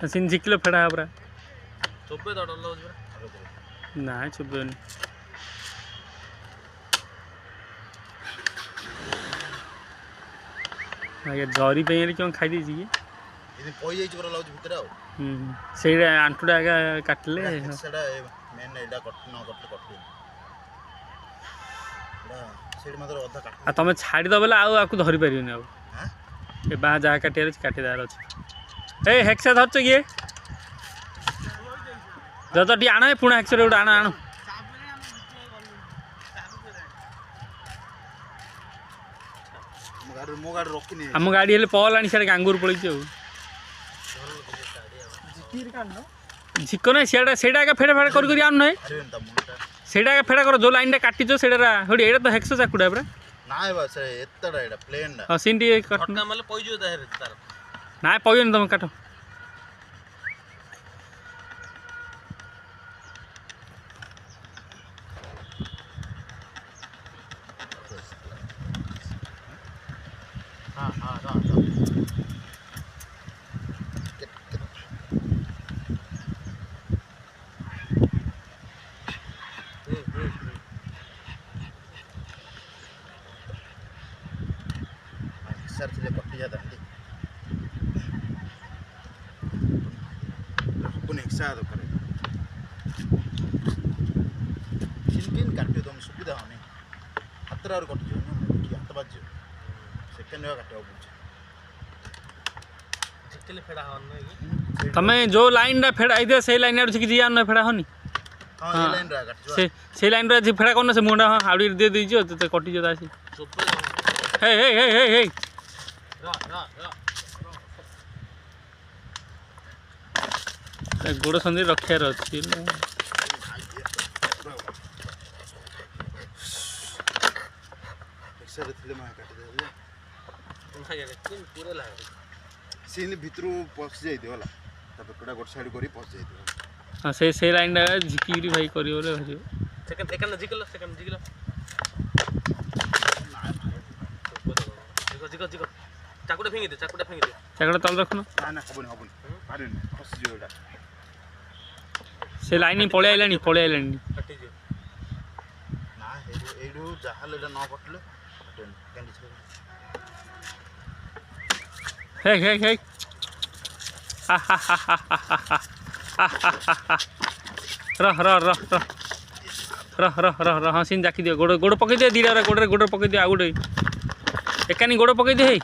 scene झिकिल फेड़ा पूरा चुबे तो डर लगुच ना चुबेनि आगे जरी पे क्यों खाई देछि कि इदिन पई जाई पर लगुच भितर आ से आंटुटा आगे काटले सेडा मेन एडा कट न कटले कटले सेड मात्र अधा काट आ तमे छाड़ी द बेला आउ आकु धरि परियोनी आउ हां ए बा जा काटियार काटी दार अछि ए हेक्सा धरछ कि जत टी आण पुणा हेक्सा रे आण आण मो गाड़ी रखनी हम गाड़ी हेले पल आनी सियाडे गांगुर पळैछि आउ झिको ना सियाडे सेडा आगे फेडा फेडा कर आन नै सेडा आगे फेडा कर जो लाइन काटिचो सेडा होडी एडा तो हेक्सा चाकुडा बरा नाय बा से एतडा एडा प्लेन हां सिंडी कटना माले पइजो दाहेर तार ना पइजो तुम काटो हां हां हां सर से कटि जाता है अपन एक्सा तो करे किन काटो तुम सुविधा होनी हाथ और कटि जो कि हाथ बाज सेकंड वा काटो बुझ जितले फेडा हन नै तमे जो लाइन रा फेडा आइदे से लाइन आड़ कि जिया न फेडा हनी हां ये लाइन रा काटो से लाइन रा जी फेडा कोन से मुंडा हाउडी दे दीजो तो कटि जो दासी हे हे हे हे हे गोड़ संदी रखार अच्छी सीन भितर पशि जाइए है पेपड़ा गोटे साइड कर पशि जाइए हाँ से लाइन झिकी भाई कर चाकुटा फेंगी दे चाकुटा तल रखुन ना ना हबन हबन पारन फस जो एटा से लाइन पळे आइलानी कटि जो ना एडू जहाल एटा न कटले कैंडी छ हे हे हे रह रह रह रह रह रह रह रह हाँ सीन जाकी दियो गोड़ गोड़ पकई दे दीरा गोड़ गोड़ पकई दे आ गोड़ एकानी गोड़ पकई दे हे